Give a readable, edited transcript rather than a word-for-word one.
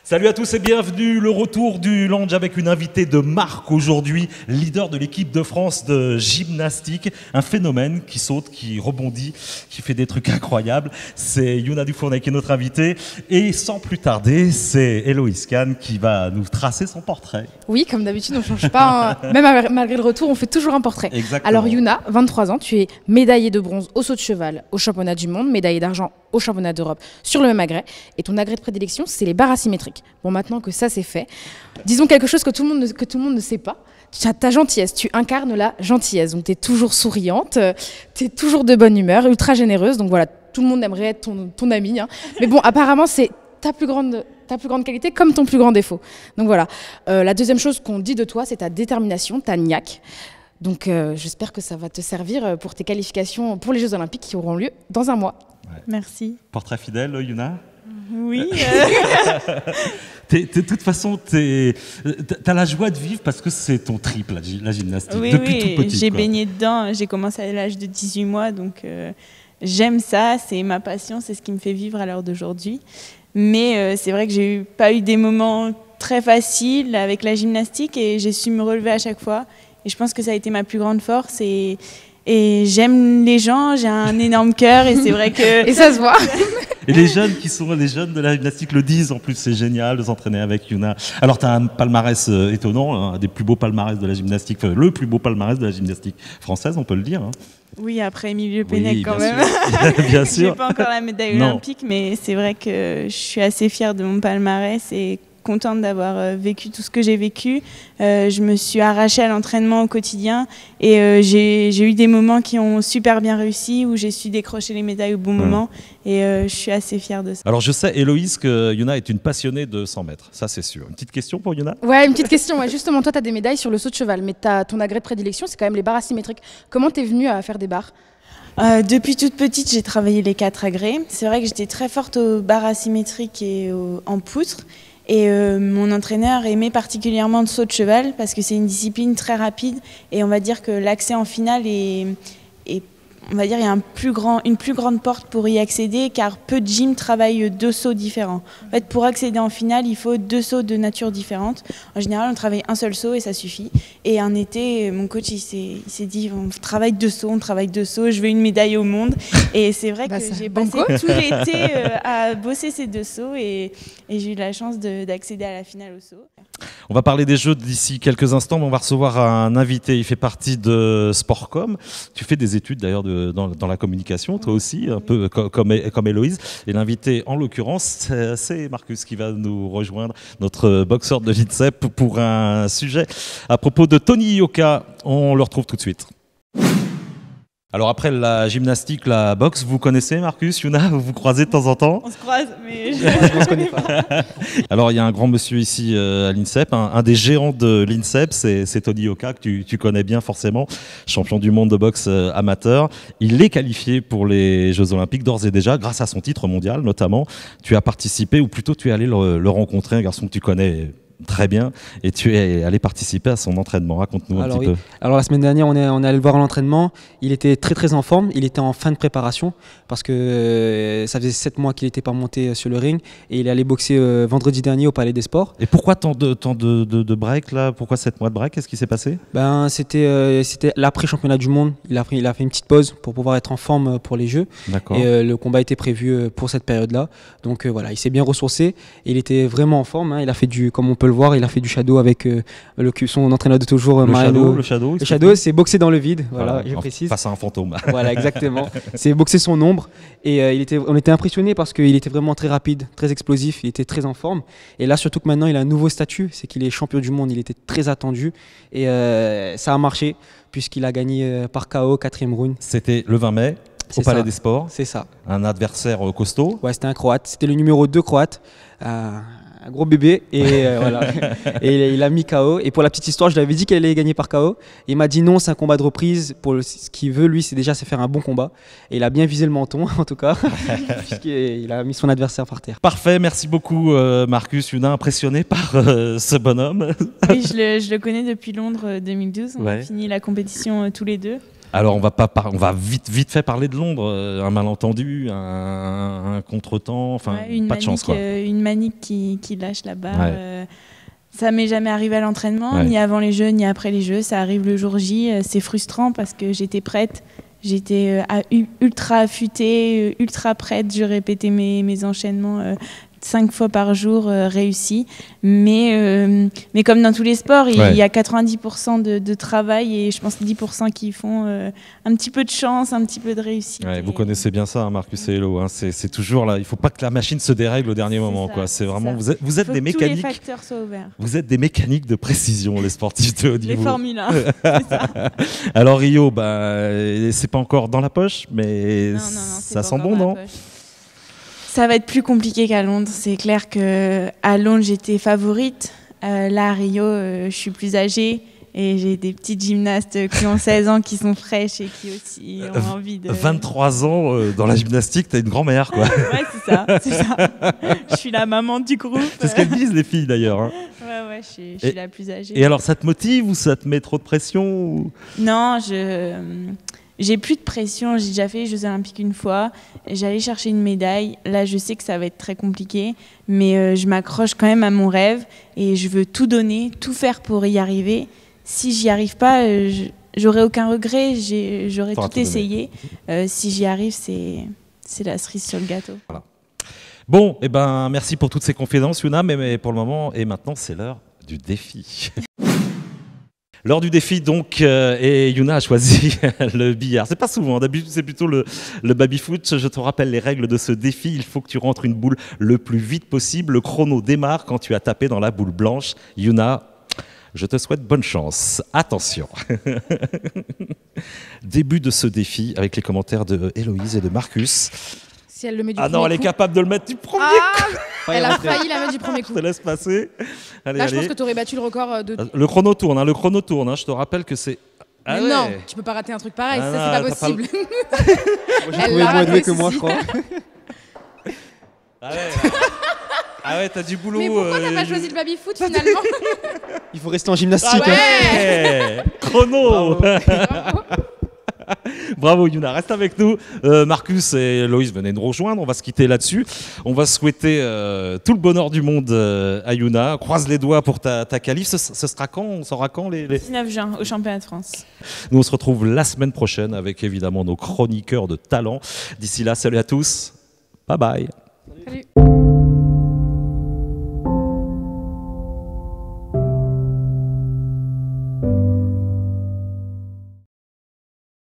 Salut à tous et bienvenue, le retour du Lounge avec une invitée de marque aujourd'hui, leader de l'équipe de France de gymnastique, un phénomène qui saute, qui rebondit, qui fait des trucs incroyables. C'est Youna Dufournet qui est notre invitée et sans plus tarder, c'est Héloïse Kahn qui va nous tracer son portrait. Oui, comme d'habitude, on ne change pas, même malgré le retour, on fait toujours un portrait. Exactement. Alors Youna, 23 ans, tu es médaillée de bronze au saut de cheval au championnat du monde, médaillée d'argent au championnat d'Europe sur le même agrès. Et ton agrès de prédilection, c'est les barres asymétriques. Bon, maintenant que ça c'est fait, disons quelque chose que tout le monde ne sait pas. Tu as ta gentillesse, tu incarnes la gentillesse. Donc tu es toujours souriante, tu es toujours de bonne humeur, ultra généreuse. Donc voilà, tout le monde aimerait être ton amie. Hein. Mais bon, apparemment, c'est ta plus grande qualité comme ton plus grand défaut. Donc voilà. La deuxième chose qu'on dit de toi, c'est ta détermination, ta niaque. Donc j'espère que ça va te servir pour tes qualifications pour les Jeux Olympiques qui auront lieu dans un mois. Ouais. Merci. Portrait fidèle, Youna ? Oui. De toute façon, t'as la joie de vivre parce que c'est ton trip, la gymnastique, oui, depuis tout petit. J'ai baigné dedans, j'ai commencé à l'âge de 18 mois, donc j'aime ça, c'est ma passion, c'est ce qui me fait vivre à l'heure d'aujourd'hui. Mais c'est vrai que j'ai pas eu des moments très faciles avec la gymnastique et j'ai su me relever à chaque fois. Et je pense que ça a été ma plus grande force et j'aime les gens, j'ai un énorme cœur et c'est vrai que... Et ça se voit. Et les jeunes les jeunes de la gymnastique le disent en plus, c'est génial de s'entraîner avec Youna. Alors tu as un palmarès étonnant, un des plus beaux palmarès de la gymnastique, le plus beau palmarès de la gymnastique française, on peut le dire. Hein. Oui, après Émile Le Pennec quand même. Bien sûr. J'ai pas encore la médaille olympique, mais c'est vrai que je suis assez fière de mon palmarès et contente d'avoir vécu tout ce que j'ai vécu. Je me suis arrachée à l'entraînement au quotidien et j'ai eu des moments qui ont super bien réussi où j'ai su décrocher les médailles au bon moment et je suis assez fière de ça. Alors je sais, Héloïse, que Youna est une passionnée de 100 mètres, ça c'est sûr. Une petite question pour Youna ? Ouais, une petite question. Ouais. Justement, toi tu as des médailles sur le saut de cheval, mais ton agrès de prédilection c'est quand même les barres asymétriques. Comment t'es venue à faire des barres ? Depuis toute petite, j'ai travaillé les 4 agrès. C'est vrai que j'étais très forte aux barres asymétriques et en poutre. Et mon entraîneur aimait particulièrement le saut de cheval parce que c'est une discipline très rapide et on va dire que l'accès en finale on va dire il y a une plus grande porte pour y accéder car peu de gyms travaillent 2 sauts différents. En fait, pour accéder en finale, il faut 2 sauts de nature différente. En général, on travaille un seul saut et ça suffit. Et un été, mon coach il s'est dit on travaille 2 sauts, je veux une médaille au monde. Et c'est vrai que j'ai passé tout l'été à bosser ces 2 sauts et j'ai eu la chance d'accéder à la finale au saut. On va parler des Jeux d'ici quelques instants, mais on va recevoir un invité. Il fait partie de Sportcom. Tu fais des études d'ailleurs dans la communication, toi aussi, un peu comme Héloïse. Et l'invité, en l'occurrence, c'est Marcus qui va nous rejoindre, notre boxeur de l'INSEP, pour un sujet à propos de Tony Yoka. On le retrouve tout de suite. Alors après la gymnastique, la boxe, vous connaissez Marcus, Youna, vous vous croisez de temps en temps ? On se croise, mais on se connaît pas. Alors il y a un grand monsieur ici à l'INSEP, un des géants de l'INSEP, c'est Tony Yoka, que tu connais bien forcément, champion du monde de boxe amateur. Il est qualifié pour les Jeux Olympiques d'ores et déjà, grâce à son titre mondial notamment. Tu as participé, ou plutôt tu es allé le rencontrer, un garçon que tu connais très bien, et tu es allé participer à son entraînement. Raconte-nous un petit peu. Alors la semaine dernière, on est allé le voir à l'entraînement. Il était très très en forme, il était en fin de préparation parce que ça faisait 7 mois qu'il n'était pas monté sur le ring et il est allé boxer vendredi dernier au Palais des Sports. Et pourquoi tant de break là ? Pourquoi 7 mois de break ? Qu'est-ce qui s'est passé ? C'était l'après-championnat du monde. Il a fait une petite pause pour pouvoir être en forme pour les Jeux. D'accord. Et le combat était prévu pour cette période-là. Donc voilà, il s'est bien ressourcé et il était vraiment en forme. Hein. Il a fait comme on peut le voir, il a fait du shadow avec son entraîneur de toujours, Mariano. Le shadow, c'est boxer dans le vide, voilà, je précise. Face à un fantôme. Voilà, exactement. C'est boxer son ombre. Et on était impressionnés parce qu'il était vraiment très rapide, très explosif, il était très en forme. Et là, surtout que maintenant, il a un nouveau statut, c'est qu'il est champion du monde, il était très attendu. Et ça a marché, puisqu'il a gagné par KO, 4e round. C'était le 20 mai. Au Palais des Sports. C'est ça. Un adversaire costaud. Ouais, c'était un Croate. C'était le numéro 2 croate. Un gros bébé. Et voilà. Et il a mis KO. Et pour la petite histoire, je lui avais dit qu'il allait gagner par KO. Il m'a dit non, c'est un combat de reprise. Ce qu'il veut, lui, c'est déjà faire un bon combat. Et il a bien visé le menton, en tout cas. Puisqu'il a mis son adversaire par terre. Parfait. Merci beaucoup, Marcus. Youna, impressionné par ce bonhomme. Oui, je le connais depuis Londres 2012. On a fini la compétition tous les deux. Alors on va vite fait parler de Londres, un malentendu, un contretemps, enfin pas de chance quoi. Une manique qui lâche la barre. Ouais. Ça m'est jamais arrivé à l'entraînement, ni avant les Jeux, ni après les Jeux. Ça arrive le jour J. C'est frustrant parce que j'étais prête. J'étais ultra affûtée, ultra prête. Je répétais mes enchaînements 5 fois par jour réussis. Mais comme dans tous les sports, il y a 90% de travail et je pense 10% qui font un petit peu de chance, un petit peu de réussite. Ouais, vous connaissez bien ça, hein, Marcus et Hello. Hein, c'est toujours là. Il ne faut pas que la machine se dérègle au dernier moment. Quoi. C'est vraiment. Vous êtes des mécaniques. Tous les facteurs soient ouverts. Vous êtes des mécaniques de précision, les sportifs de haut niveau. Les Formule 1. C'est ça. Alors Rio, c'est pas encore dans la poche, mais non, ça sent bon, non? Ça va être plus compliqué qu'à Londres. C'est clair qu'à Londres, j'étais favorite. Là, à Rio, je suis plus âgée. Et j'ai des petites gymnastes qui ont 16 ans, qui sont fraîches et qui aussi ont envie de... 23 ans dans la gymnastique, t'as une grand-mère, quoi. Ouais, c'est ça. Je suis la maman du groupe. C'est ce qu'elles disent, les filles, d'ailleurs. Hein. Ouais, je suis la plus âgée. Et alors, ça te motive ou ça te met trop de pression ou... Non, j'ai plus de pression. J'ai déjà fait les Jeux Olympiques une fois. J'allais chercher une médaille. Là, je sais que ça va être très compliqué, mais je m'accroche quand même à mon rêve et je veux tout donner, tout faire pour y arriver. Si j'y arrive pas, j'aurai aucun regret. J'aurai tout essayé. Si j'y arrive, c'est la cerise sur le gâteau. Voilà. Bon, merci pour toutes ces confidences, Yuna. Mais pour le moment, et maintenant, c'est l'heure du défi. Lors du défi, donc, et Yuna a choisi le billard. C'est pas souvent, d'habitude c'est plutôt le baby-foot. Je te rappelle les règles de ce défi. Il faut que tu rentres une boule le plus vite possible. Le chrono démarre quand tu as tapé dans la boule blanche. Yuna, je te souhaite bonne chance. Attention. Début de ce défi avec les commentaires de Héloïse et de Marcus. Si elle le met du non, elle est capable de le mettre du premier coup. Elle a failli la mettre du premier coup. Je te laisse passer. Allez, je pense que tu aurais battu le record de... Le chrono tourne, hein. Je te rappelle que c'est... Mais non, tu peux pas rater un truc pareil, ça c'est pas possible. Moi, j'ai trouvé moins doué que moi, je crois. Ah ouais, t'as du boulot. Mais pourquoi t'as pas choisi le baby-foot finalement? Il faut rester en gymnastique. Chrono. Bravo Yuna, reste avec nous. Marcus et Loïs venaient nous rejoindre, on va se quitter là-dessus. On va souhaiter tout le bonheur du monde à Yuna. Croise les doigts pour ta qualif. Ce sera quand? On saura quand 19 juin au championnat de France. Nous on se retrouve la semaine prochaine avec évidemment nos chroniqueurs de talent. D'ici là, salut à tous. Bye bye.